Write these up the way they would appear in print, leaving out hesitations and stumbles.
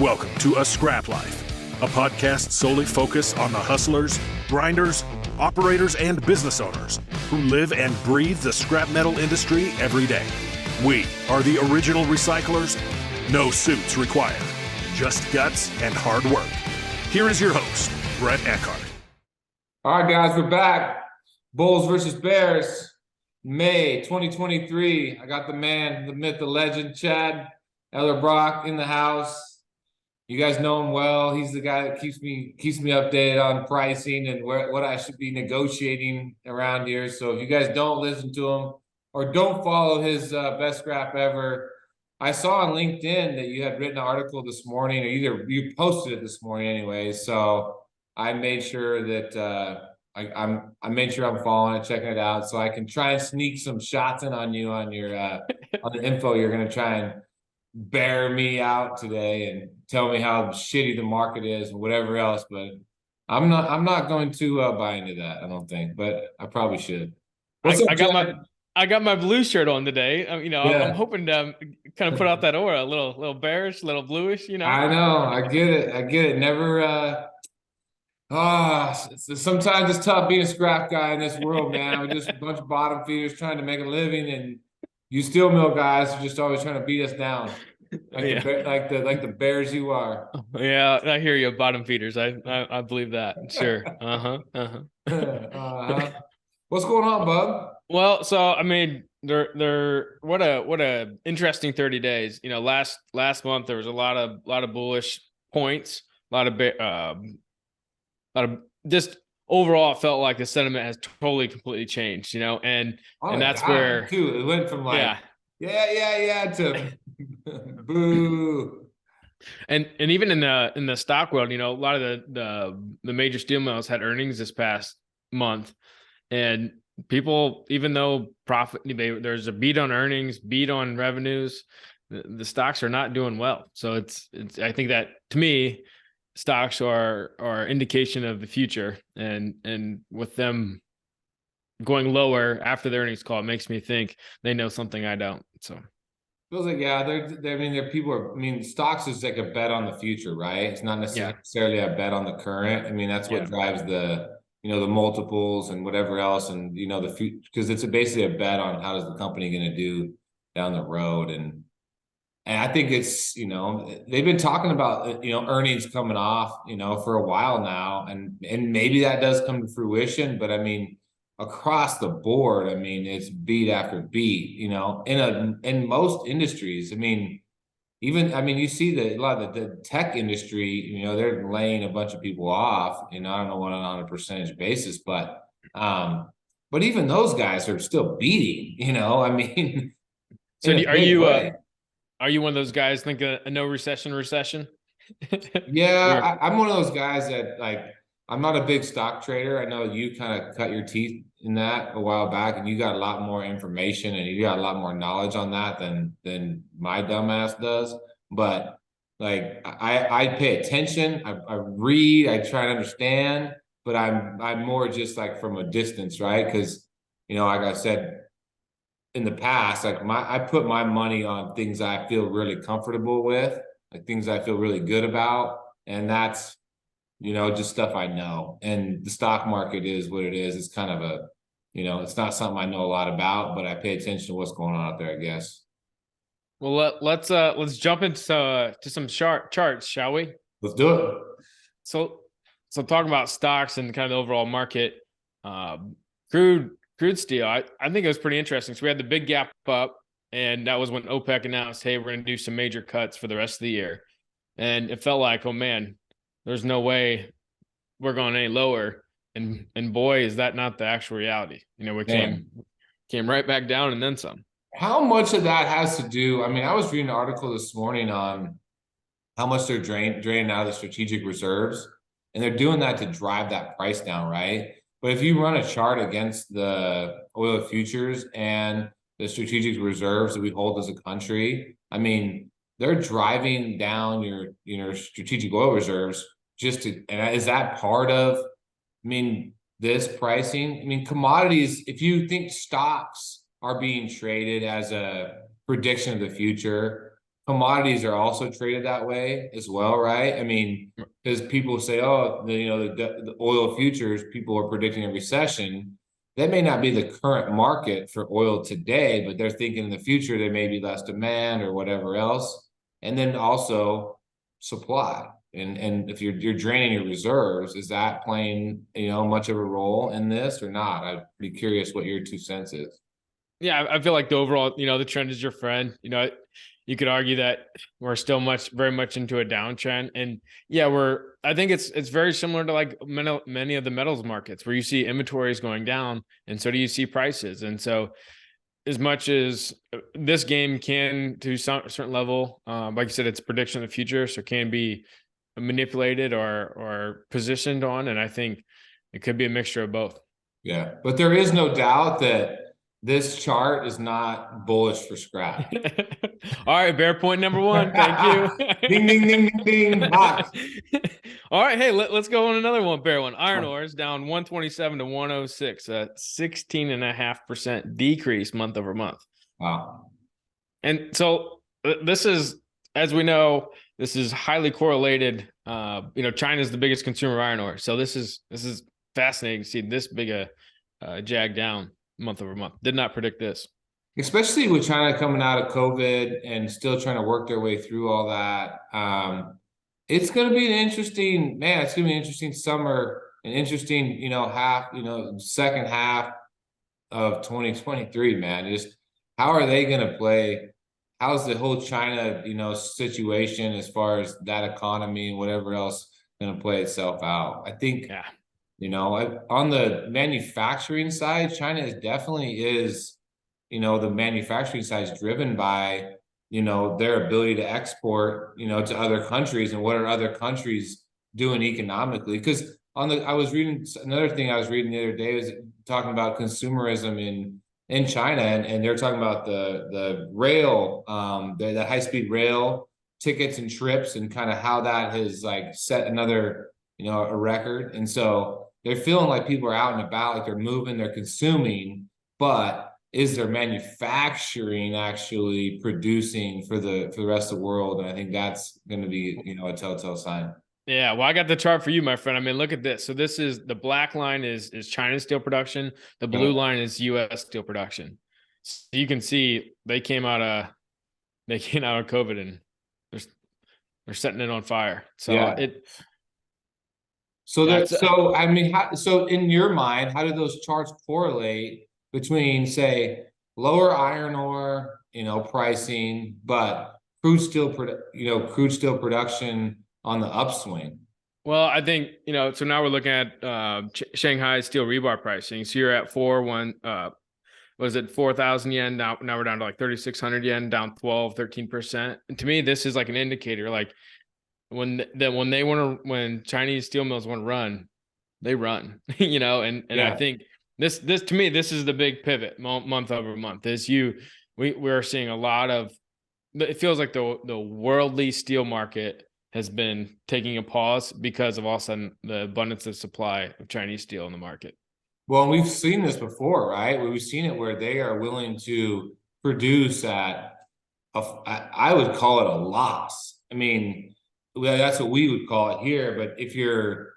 Welcome to A Scrap Life, a podcast solely focused on the hustlers, grinders, operators, and business owners who live and breathe the scrap metal industry every day. We are the original recyclers. No suits required, just guts and hard work. Here is your host, Brett Eckhart. All right, guys, we're back. Bulls versus Bears, May 2023. I got the man, the myth, the legend, Chad Ellerbrock in the house. You guys know him well. He's the guy that keeps me updated on pricing and what I should be negotiating around here. So if you guys don't listen to him or don't follow his best scrap ever, I saw on LinkedIn that you had written an article this morning, or either you posted it this morning anyway. So I made sure that I made sure I'm following it, checking it out, so I can try and sneak some shots in on you on your on the info you're gonna try and bear me out today and tell me how shitty the market is and whatever else. But I'm not going to buy into that, I don't think, but I probably should. I got my blue shirt on today. I'm hoping to kind of put out that aura, a little bearish, a little bluish. I know, I get it. Never. Sometimes it's tough being a scrap guy in this world, man. We're just a bunch of bottom feeders trying to make a living, and you steel mill guys are just always trying to beat us down, like the bears you are. Yeah, I hear you, bottom feeders. I believe that. Sure. What's going on, bub? Well, so I mean, they're what a interesting 30 days. Last month there was a lot of bullish points, a lot of just overall, it felt like the sentiment has totally completely changed, and that's where too. It went from like yeah to boo. And even in the stock world, a lot of the major steel mills had earnings this past month, and people, even though there's a beat on earnings, beat on revenues, the stocks are not doing well. So it's I think that, to me, stocks are indication of the future, and with them going lower after the earnings call, it makes me think they know something I don't. So feels like stocks is like a bet on the future, right? It's not necessarily a bet on the current. I mean, that's what drives the the multiples and whatever else, and the future, because it's basically a bet on how is the company going to do down the road. And I think it's, they've been talking about, earnings coming off, for a while now. And maybe that does come to fruition. But I mean, across the board, I mean, it's beat after beat, in most industries. I mean, you see a lot of the tech industry, they're laying a bunch of people off, I don't know what on a percentage basis, but even those guys are still beating, I mean. So are you one of those guys think a no recession? Yeah, I'm one of those guys that, like, I'm not a big stock trader. I know you kind of cut your teeth in that a while back, and you got a lot more information and you got a lot more knowledge on that than my dumbass does. But like, I pay attention, I read, I try to understand, but I'm more just like from a distance, right? Because like I said in the past, like I put my money on things I feel really comfortable with, like things I feel really good about, and that's just stuff I know. And the stock market is what it is. It's kind of a it's not something I know a lot about, but I pay attention to what's going on out there, I guess. Well, let's jump into some charts, shall we? Let's do it. So talking about stocks and kind of the overall market, crude steel, I think it was pretty interesting. So we had the big gap up, and that was when OPEC announced, hey, we're going to do some major cuts for the rest of the year. And it felt like, oh man, there's no way we're going any lower. And boy, is that not the actual reality. We came right back down and then some. How much of that has to do? I mean, I was reading an article this morning on how much they're draining out of the strategic reserves, and they're doing that to drive that price down, right? But if you run a chart against the oil futures and the strategic reserves that we hold as a country, I mean, they're driving down your strategic oil reserves and is that part of, this pricing? Commodities, if you think stocks are being traded as a prediction of the future, commodities are also traded that way as well, right? I mean, because people say, oh, the oil futures, people are predicting a recession. That may not be the current market for oil today, but they're thinking in the future there may be less demand or whatever else. And then also supply. And if you're draining your reserves, is that playing, much of a role in this or not? I'd be curious what your 2 cents is. Yeah, I feel like the overall, the trend is your friend. You could argue that we're still very much into a downtrend. And yeah, I think it's very similar to like many of the metals markets where you see inventories going down and so do you see prices. And so as much as this game can to some certain level, like you said, it's prediction of the future. So it can be manipulated or positioned on. And I think it could be a mixture of both. Yeah, but there is no doubt that this chart is not bullish for scrap. All right, bear point number one. Thank you. Ding, ding, ding, ding, ding. Hot. All right, hey, let's go on another one. Bear one. Iron ore is down 127 to 106, a 16.5% decrease month over month. Wow. And so this is, as we know, this is highly correlated. China is the biggest consumer of iron ore, so this is fascinating to see this big a jag down month over month. Did not predict this. Especially with China coming out of COVID and still trying to work their way through all that. It's going to be it's going to be an interesting summer, an interesting, second half of 2023, man. Just how are they going to play? How's the whole China, situation as far as that economy and whatever else going to play itself out? I think, on the manufacturing side, China definitely is, the manufacturing side is driven by, their ability to export, to other countries and what are other countries doing economically. Because I was reading another thing I was reading the other day was talking about consumerism in China, and they're talking about the rail, the high-speed rail tickets and trips and kind of how that has like set another, a record. And so they're feeling like people are out and about, like they're moving, they're consuming, but is their manufacturing actually producing for the rest of the world? And I think that's going to be, a telltale sign. Yeah, well, I got the chart for you, my friend. I mean, look at this. So this is the black line is China's steel production. The blue line is U.S. steel production. So you can see they came out of COVID and they're setting it on fire. So yeah. So in your mind, how do those charts correlate between, say, lower iron ore, pricing, but crude steel production on the upswing? Well, I think, so now we're looking at Shanghai steel rebar pricing. So you're at 4,000 yen? Now we're down to like 3,600 yen, down 13%. And to me, this is like an indicator, like when Chinese steel mills want to run, they run, and I think this to me, this is the big pivot month over month we're seeing a lot of, it feels like the worldly steel market has been taking a pause because of all of a sudden the abundance of supply of Chinese steel in the market. Well, we've seen this before, right? We've seen it where they are willing to produce at I would call it a loss. I mean, that's what we would call it here. But if you're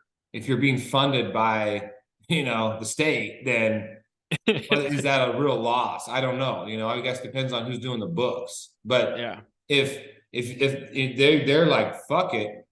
being funded by, the state, then is that a real loss? I don't know. I guess depends on who's doing the books. But yeah, if they're like, fuck it,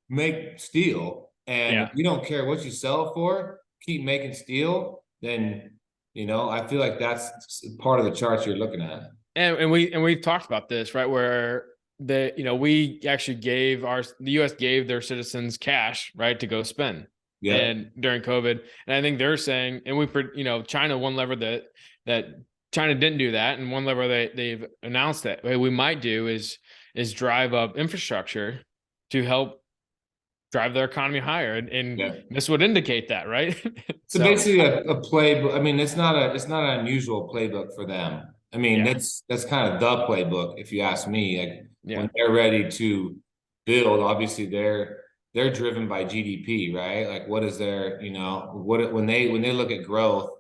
make steel, and we don't care what you sell it for, keep making steel, then I feel like that's part of the charts you're looking at. And we've talked about this, right? Where we actually the US gave their citizens cash, right, to go spend. Yeah. And during COVID, and I think they're saying, and China, one lever that China didn't do that, and one lever they've announced that we might do is drive up infrastructure to help drive their economy higher, and this would indicate that, right? So basically a playbook. I mean, it's not an unusual playbook for them. I mean, that's kind of the playbook, if you ask me. Like when they're ready to build, obviously they're driven by GDP, right? Like what is their, when they look at growth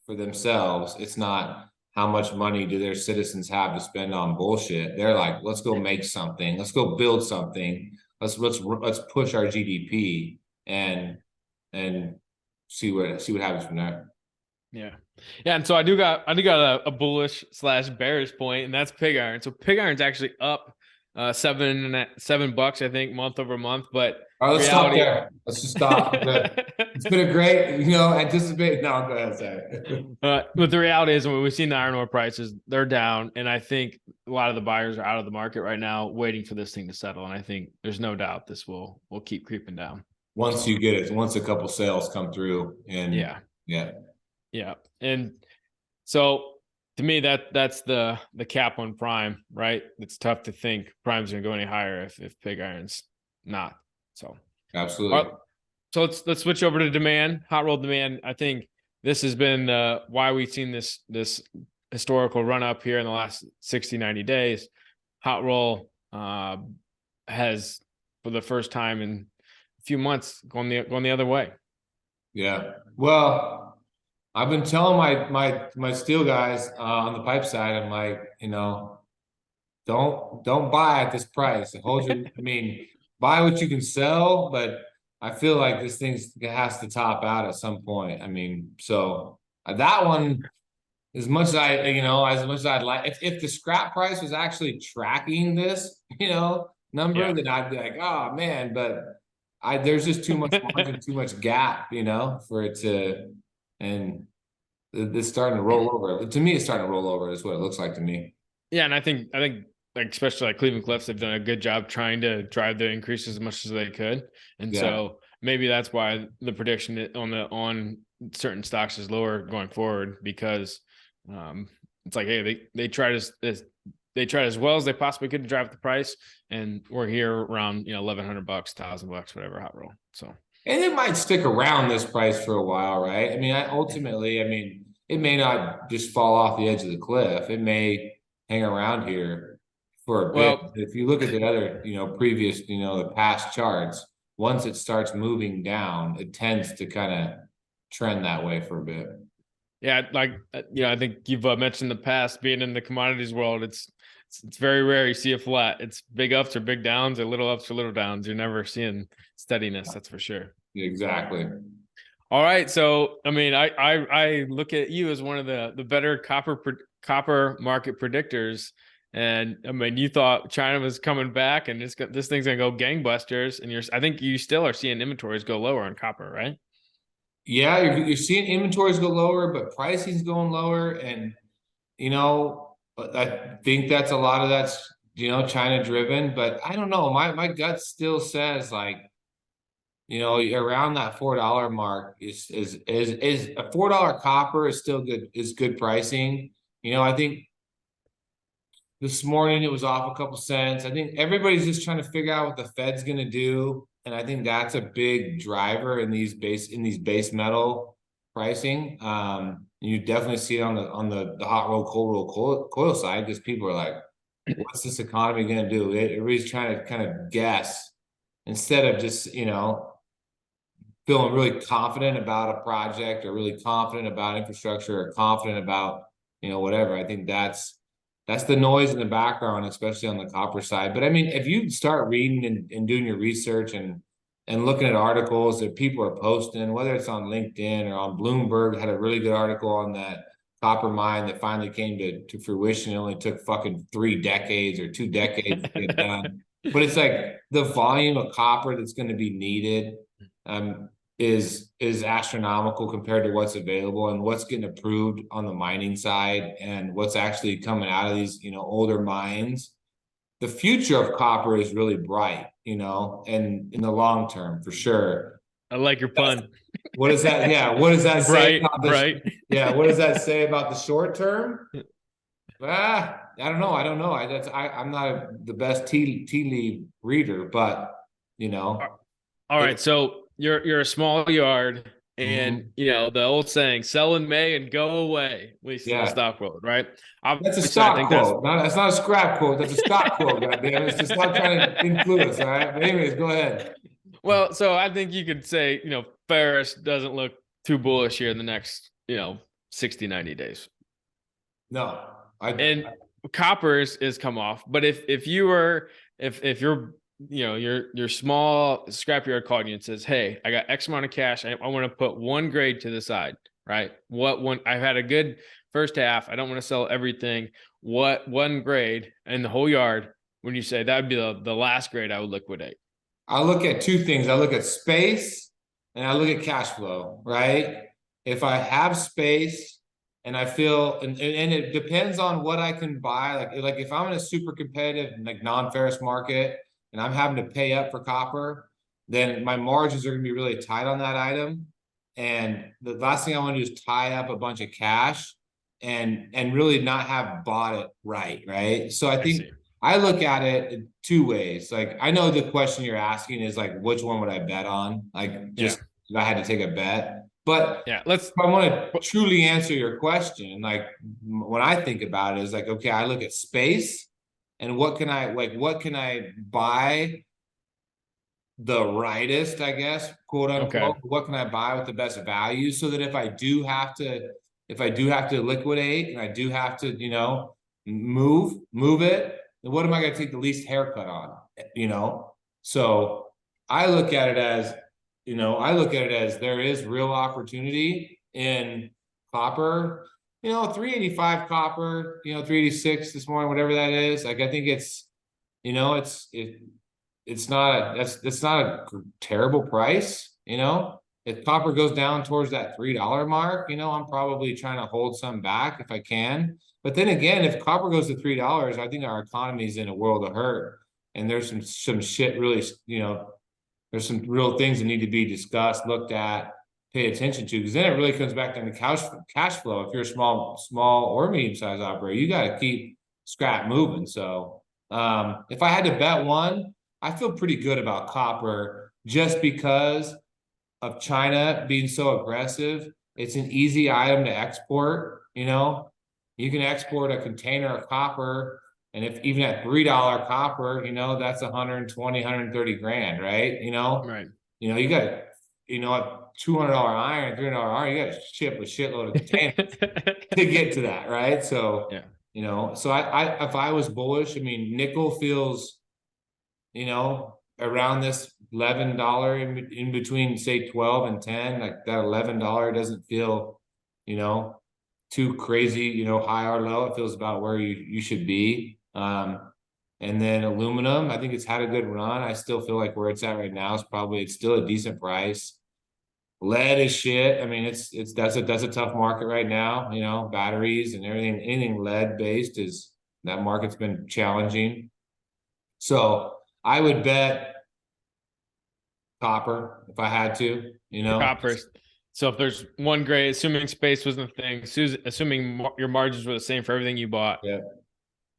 for themselves, it's not how much money do their citizens have to spend on bullshit. They're like, let's go make something. Let's go build something. Let's push our GDP and see what happens from there. Yeah. Yeah. And so I do got a bullish / bearish point, and that's pig iron. So pig iron's actually up $7, I think, month over month. But all right, let's stop there. Let's just stop. It's been a great, anticipate. No, go ahead, sorry. But the reality is, when we've seen the iron ore prices, they're down, and I think a lot of the buyers are out of the market right now, waiting for this thing to settle. And I think there's no doubt this will keep creeping down. Once you get it, once a couple sales come through, and yeah, and so to me, that's the cap on prime, right? It's tough to think prime's gonna go any higher if pig iron's not. So absolutely. So let's switch over to demand, hot roll demand. I think this has been why we've seen this historical run up here in the last 60, 90 days. Hot roll has, for the first time in a few months, gone the other way. Yeah. Well, I've been telling my steel guys on the pipe side, I'm like, don't buy at this price. Buy what you can sell, but I feel like this thing has to top out at some point. So that one, as much as I'd like, if the scrap price was actually tracking this, number, then I'd be like, oh man, but there's just too much margin, too much gap, for it to, and it's starting to roll over. To me, it's starting to roll over is what it looks like to me. Yeah, and I think like, especially like Cleveland Cliffs, they've done a good job trying to drive the increase as much as they could. And so maybe that's why the prediction on certain stocks is lower going forward, because it's like, hey, they tried as well as they possibly could to drive the price, and we're here around $1,100, $1,000, whatever, hot roll. So, and it might stick around this price for a while, right? Ultimately, it may not just fall off the edge of the cliff. It may hang around here for a bit. If you look at the other, previous, the past charts, once it starts moving down, it tends to kind of trend that way for a bit. Yeah, like I think you've mentioned in the past, being in the commodities world, it's very rare you see a flat. It's big ups or big downs, or little ups or little downs. You're never seeing steadiness, that's for sure. Exactly. All right, so I look at you as one of the better copper market predictors, and you thought China was coming back, and this thing's gonna go gangbusters, and I think you still are seeing inventories go lower on copper, right? Yeah, you're seeing inventories go lower, but pricing's going lower, and I think that's a lot of that's China driven, but I don't know. My gut still says, like, around that $4 mark is a $4 copper is still good, is good pricing. I think this morning it was off a couple cents. I think everybody's just trying to figure out what the Fed's going to do, and I think that's a big driver in these base metal pricing. You definitely see it on the hot roll, cold roll, coil side, because people are like, what's this economy going to do? Everybody's trying to kind of guess instead of just feeling really confident about a project, or really confident about infrastructure, or confident about whatever. I think that's the noise in the background, especially on the copper side. But if you start reading and doing your research and looking at articles that people are posting, whether it's on LinkedIn or on Bloomberg, had a really good article on that copper mine that finally came to fruition. It only took fucking 3 decades or 2 decades to get done. But it's like the volume of copper that's going to be needed is astronomical compared to what's available and what's getting approved on the mining side and what's actually coming out of these older mines. The future of copper is really bright, and in the long term, for sure. I like your pun. What does that? Yeah. What does that say? Bright. Yeah. What does that say about the short term? I don't know. I'm not the best tea leaf reader, but All right. So you're a small yard, and the old saying, "Sell in May and go away," at least in the stock world, right? That's a stock quote. That's not a scrap quote. That's a stock quote. Goddamn, it's just not trying to influence. All right. But anyways, go ahead. Well, so I think you could say, Ferris doesn't look too bullish here in the next, 60, 90 days. No, And copper is come off. But if you're your small scrapyard called you and says, hey, I got X amount of cash, I want to put one grade to the side, right? What one, I've had a good first half, I don't want to sell everything. What one grade in the whole yard, when you say that would be the last grade I would liquidate? I look at two things. I look at space and I look at cash flow, right? If I have space and I feel, and it depends on what I can buy. Like if I'm in a super competitive, like non-ferrous market and I'm having to pay up for copper, then my margins are going to be really tight on that item. And the last thing I want to do is tie up a bunch of cash and really not have bought it right? So I think I look at it in two ways. Like, I know the question you're asking is like, which one would I bet on? Like, just if I had to take a bet. But yeah, if I want to truly answer your question, like when I think about it is like, okay, I look at space and what can I buy the rightest, I guess, quote unquote. Okay. What can I buy with the best value so that if I do have to liquidate and I do have to, move it, then what am I going to take the least haircut on? So I look at it as, there is real opportunity in copper, 385 copper, 386 this morning, whatever that is. Like, I think it's not a terrible price. If copper goes down towards that $3 mark, I'm probably trying to hold some back if I can. But then again, if copper goes to $3, I think our economy is in a world of hurt, and there's some shit really, there's some real things that need to be discussed, looked at, pay attention to, because then it really comes back down to cash flow. If you're a small or medium-sized operator, you got to keep scrap moving. So if I had to bet one, I feel pretty good about copper just because of China being so aggressive. It's an easy item to export. You can export a container of copper, and if even at $3 copper, that's 120, 130 grand, right? Right. You got a $200 iron, $300 iron, you got to ship a shitload of containers to get to that, right? So so I if I was bullish, nickel feels, around this $11 in between, say 12 and 10, like that $11 doesn't feel, too crazy, high or low. It feels about where you should be. And then aluminum, I think it's had a good run. I still feel like where it's at right now it's still a decent price. Lead is shit. That's a tough market right now. Batteries and anything lead based that market's been challenging. So I would bet copper if I had to, Copper. So if there's one grade, assuming space wasn't a thing, assuming your margins were the same for everything you bought,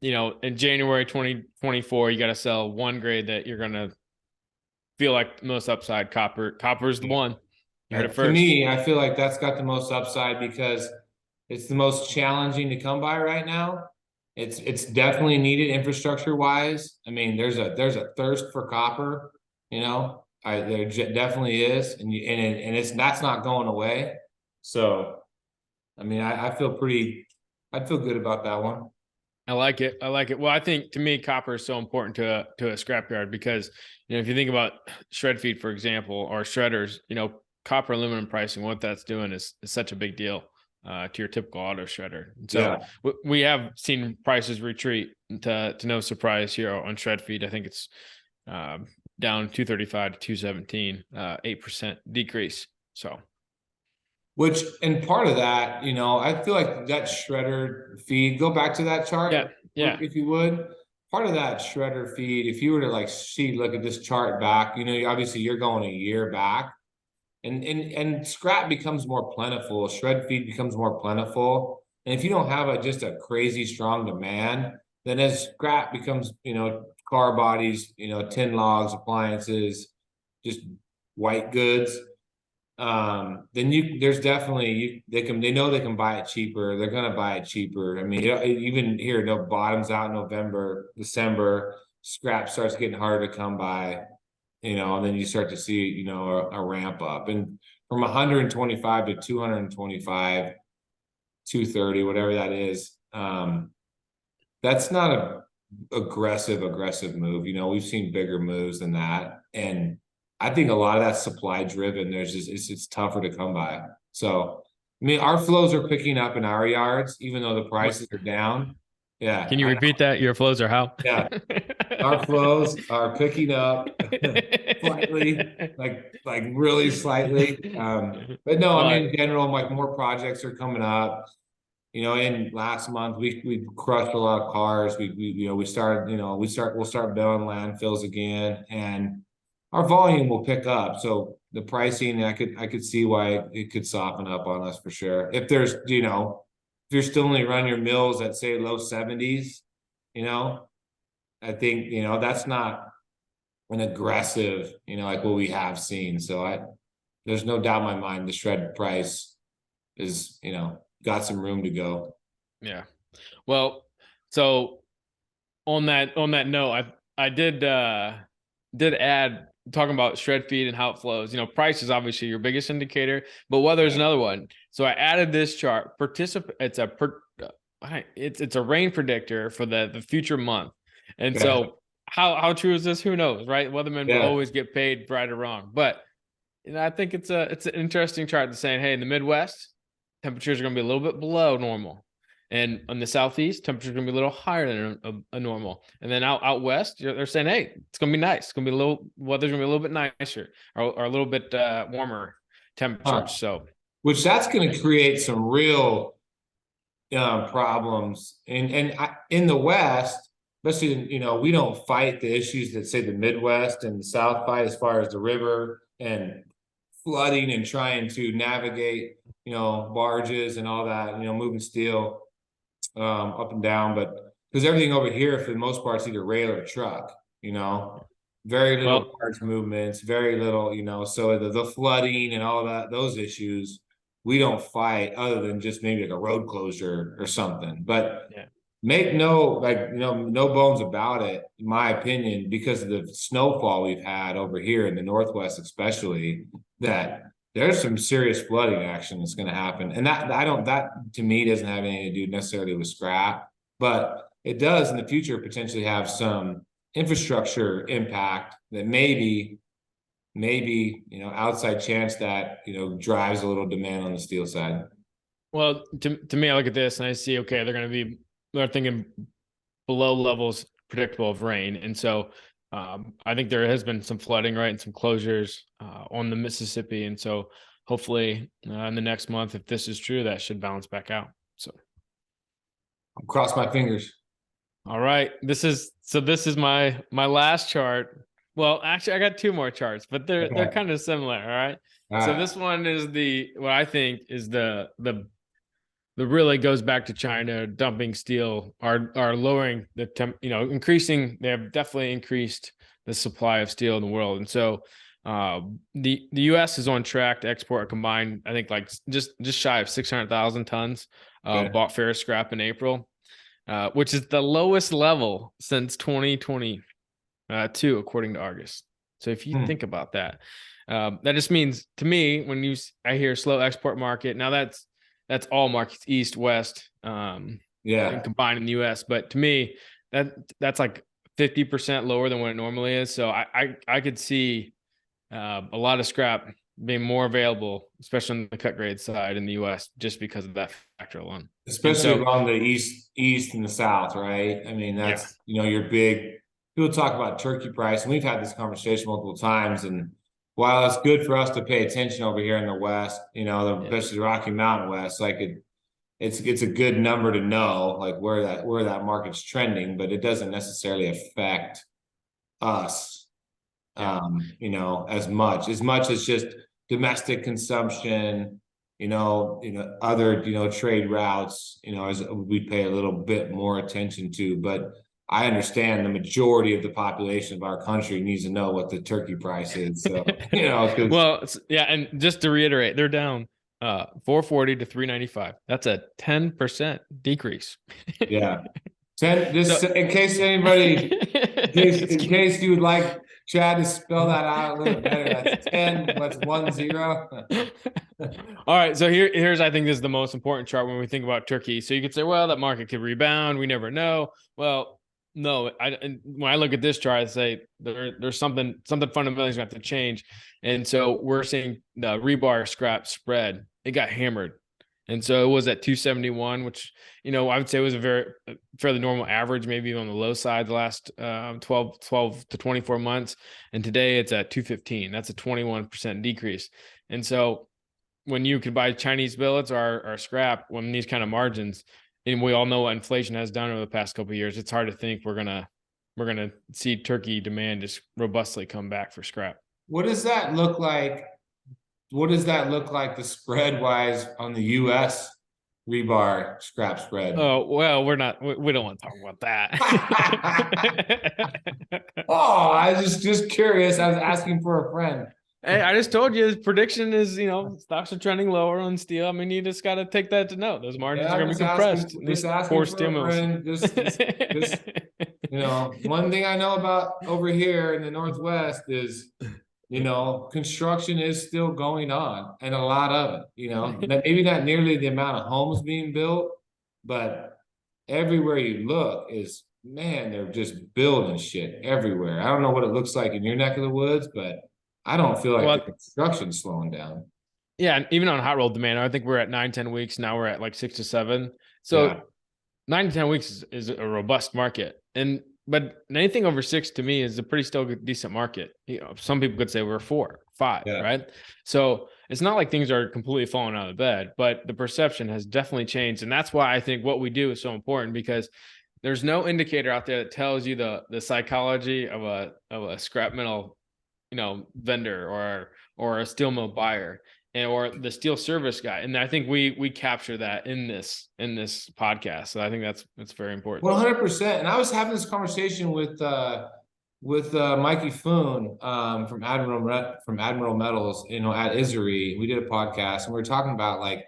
in January 2024, you got to sell one grade that you're going to feel like most upside. Copper's the one. You heard it first. To me, I feel like that's got the most upside because it's the most challenging to come by right now. It's definitely needed infrastructure wise. There's a thirst for copper, there definitely is, and that's not going away. So, I'd feel good about that one. I like it. Well, I think to me, copper is so important to a scrapyard because, if you think about shred feed, for example, or shredders, copper aluminum pricing, what that's doing is such a big deal to your typical auto shredder. And so we have seen prices retreat to no surprise here on shred feed. I think it's down 235 to 217, 8% decrease. So, and part of that, I feel like that shredder feed, go back to that chart, if you would. Part of that shredder feed, if you were to look at this chart back, obviously you're going a year back, and scrap becomes more plentiful, shred feed becomes more plentiful, and if you don't have just a crazy strong demand, then as scrap becomes, car bodies, tin logs, appliances, just white goods, then there's definitely they know they can buy it cheaper. They're gonna buy it cheaper. Even here, bottoms out in November, December, scrap starts getting harder to come by, and then you start to see, a ramp up, and from 125 to 225, 230, whatever that is. That's not a aggressive move. You know, we've seen bigger moves than that. And I think a lot of that's supply driven. There's just, it's tougher to come by. So, I mean, our flows are picking up in our yards, even though the prices are down. Yeah. Can you repeat that? Your flows are how? Yeah. Our flows are picking up slightly, like really slightly. But no, I mean, in general, like more projects are coming up. You know, in last month we crushed a lot of cars. We'll start building landfills again, and our volume will pick up. So the pricing, I could see why it could soften up on us for sure. If there's, you know, if you're still only running your mills at say low 70s, you know, I think, you know, that's not an aggressive, you know, like what we have seen. So there's no doubt in my mind the shred price is, you know, got some room to go. Yeah. Well, so on that note, I did add, talking about shred feed and how it flows. You know, price is obviously your biggest indicator, but weather is another one. So I added this chart. It's a rain predictor for the future month. And so how true is this? Who knows, right? Weathermen will always get paid right or wrong. But you know, I think it's an interesting chart that's saying, hey, in the Midwest, temperatures are going to be a little bit below normal. And on the Southeast, temperatures are going to be a little higher than a normal. And then out West, they're saying, hey, it's going to be nice. It's going to be weather's going to be a little bit nicer or a little bit warmer temperatures. So, which that's going to create some real problems. And in the West, especially, you know, we don't fight the issues that say the Midwest and the South fight as far as the river and flooding and trying to navigate, you know, barges and all that, you know, moving steel up and down. But because everything over here, for the most part, is either rail or truck, you know, very little barge movements, very little, you know, so the flooding and all that, those issues, we don't fight other than just maybe like a road closure or something. But make no bones about it, in my opinion, because of the snowfall we've had over here in the Northwest, especially, that there's some serious flooding action that's going to happen. And that to me doesn't have anything to do necessarily with scrap, but it does in the future potentially have some infrastructure impact that maybe, you know, outside chance that, you know, drives a little demand on the steel side. Well, to me, I look at this and I see, okay, they're thinking below levels predictable of rain. And so I think there has been some flooding, right, and some closures on the Mississippi. And so hopefully in the next month, if this is true, that should balance back out. So I'll cross my fingers. All right. This is my last chart. Well, actually, I got two more charts, but they're kind of similar. All right. So this one is what I think is the really goes back to China dumping steel, are lowering the increasing. They have definitely increased the supply of steel in the world, and so the U.S. is on track to export a combined, I think, like just shy of 600,000 tons bought ferrous scrap in April, which is the lowest level since 2022, according to Argus. So if you think about that, that just means to me, when I hear slow export market, now that's all markets, east, west, and combined in the U.S. But to me, that's like 50% lower than what it normally is. So I could see a lot of scrap being more available, especially on the cut grade side in the U.S., just because of that factor alone. Especially along the east and the south, right? I mean, that's your big. People talk about turkey price, and we've had this conversation multiple times. And while it's good for us to pay attention over here in the West, especially the Rocky Mountain West, like it's a good number to know, like where that market's trending, but it doesn't necessarily affect us, as much as just domestic consumption, other, trade routes, as we pay a little bit more attention to. But I understand the majority of the population of our country needs to know what the turkey price is. So, well, and just to reiterate, they're down 440 to 395. That's a 10% decrease. Yeah. 10. In case anybody, in case you would like Chad, to spell that out a little better. That's 10. What's 10? All right. So here's, I think this is the most important chart when we think about Turkey. So you could say, well, that market could rebound. We never know. Well, no, when I look at this chart, I say there's something fundamentally is going to have to change. And so we're seeing the rebar scrap spread. It got hammered. And so it was at 271, which, I would say was a fairly normal average, maybe on the low side the last 12 to 24 months. And today it's at 215. That's a 21% decrease. And so when you could buy Chinese billets or scrap when these kind of margins, and we all know what inflation has done over the past couple of years, it's hard to think we're gonna see Turkey demand just robustly come back for scrap. What does that look like? What does that look like the spread wise on the U.S. rebar scrap spread? Oh, well, we don't want to talk about that. Oh, I was just curious. I was asking for a friend. Hey, I just told you his prediction is, stocks are trending lower on steel. I mean, you just got to take that to note. Those margins are going to be compressed. Just asking for a friend. Just one thing I know about over here in the Northwest is, construction is still going on, and a lot of it, maybe not nearly the amount of homes being built, but everywhere you look is, man, they're just building shit everywhere. I don't know what it looks like in your neck of the woods, but I don't feel like the construction's slowing down. Yeah, and even on hot roll demand, I think we're at 9-10 weeks. Now we're at like 6 to 7. So 9 to 10 weeks is a robust market. But anything over 6 to me is a pretty still decent market. Some people could say we're 4, 5, right? So it's not like things are completely falling out of bed, but the perception has definitely changed. And that's why I think what we do is so important, because there's no indicator out there that tells you the psychology of a scrap metal vendor or a steel mill buyer or the steel service guy. And I think we capture that in this podcast. So I think that's very important. 100%. And I was having this conversation with Mikey Foon from Admiral Metals, at Isari. We did a podcast and we were talking about, like,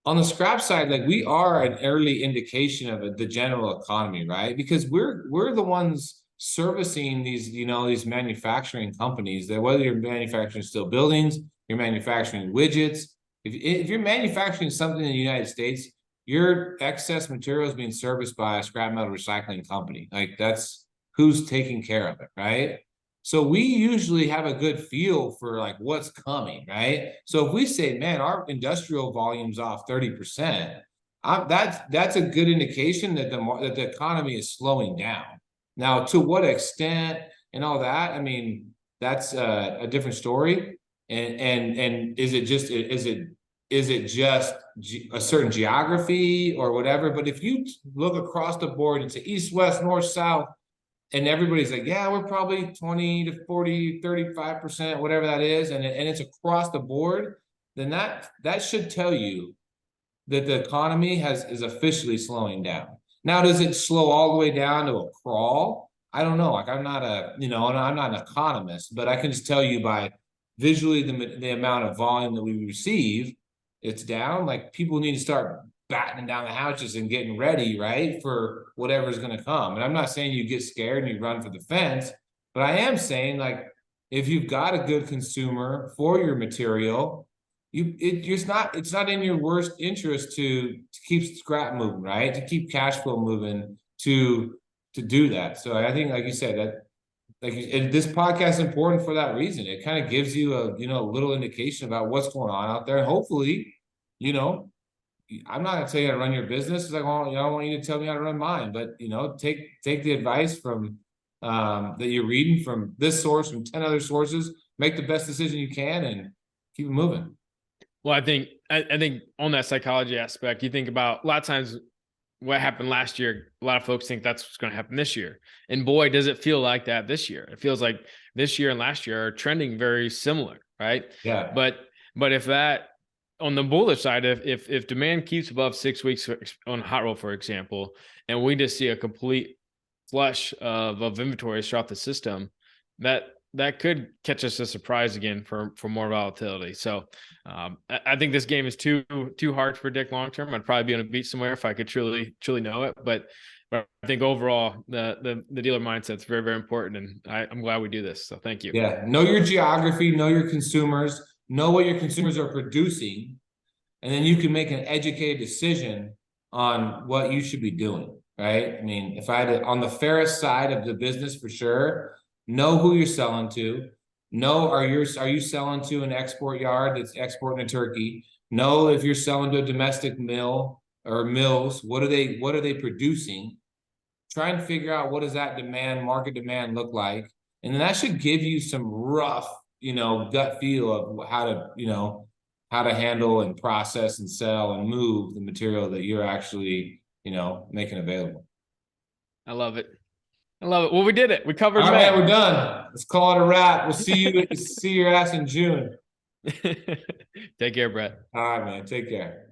on the scrap side, like, we are an early indication of the general economy, right? Because we're the ones servicing these manufacturing companies, that whether you're manufacturing steel buildings, you're manufacturing widgets. If you're manufacturing something in the United States, your excess material is being serviced by a scrap metal recycling company. Like, that's who's taking care of it, right? So we usually have a good feel for, like, what's coming, right? So if we say, man, our industrial volume's off 30%, that's a good indication that the economy is slowing down. Now, to what extent and all that, I mean, that's a different story. And is it just a certain geography or whatever? But if you look across the board into east, west, north, south, and everybody's like, yeah, we're probably 20 to 40, 35%, whatever that is, and it's across the board, then that should tell you that the economy is officially slowing down. Now, does it slow all the way down to a crawl? I don't know. Like, I'm not an economist, but I can just tell you by visually the amount of volume that we receive, it's down. Like, people need to start battening down the hatches and getting ready, right, for whatever's going to come. And I'm not saying you get scared and you run for the fence, but I am saying, like, if you've got a good consumer for your material, it's not in your worst interest to keep scrap moving, right? To keep cash flow moving, to do that. So I think, like you said, that, this podcast is important for that reason. It kind of gives you a little indication about what's going on out there. And hopefully, I'm not gonna tell you how to run your business. It's like, well, I want you to tell me how to run mine. But take the advice from that you're reading from this source, from 10 other sources. Make the best decision you can and keep it moving. Well, I think on that psychology aspect, you think about a lot of times what happened last year. A lot of folks think that's what's going to happen this year. And boy, does it feel like that this year. It feels like this year and last year are trending very similar, right? Yeah. But if that, on the bullish side, if demand keeps above 6 weeks on hot roll, for example, and we just see a complete flush of inventories throughout the system, that that could catch us a surprise again for more volatility. So I think this game is too hard to predict long term. I'd probably be on a beach somewhere if I could truly know it. But I think overall the dealer mindset is very, very important, and I'm glad we do this. So thank you. Yeah, know your geography, know your consumers, know what your consumers are producing, and then you can make an educated decision on what you should be doing, right? I mean, if I had on the fairest side of the business for sure, know who you're selling to. Know are you selling to an export yard that's exporting to Turkey? Know if you're selling to a domestic mill or mills, what are they producing? Try and figure out what does that market demand look like. And then that should give you some rough, gut feel of how to handle and process and sell and move the material that you're actually, making available. I love it. Well, we did it. We covered. All right, man, we're done. Let's call it a wrap. We'll see your ass in June. Take care, Brett. All right, man. Take care.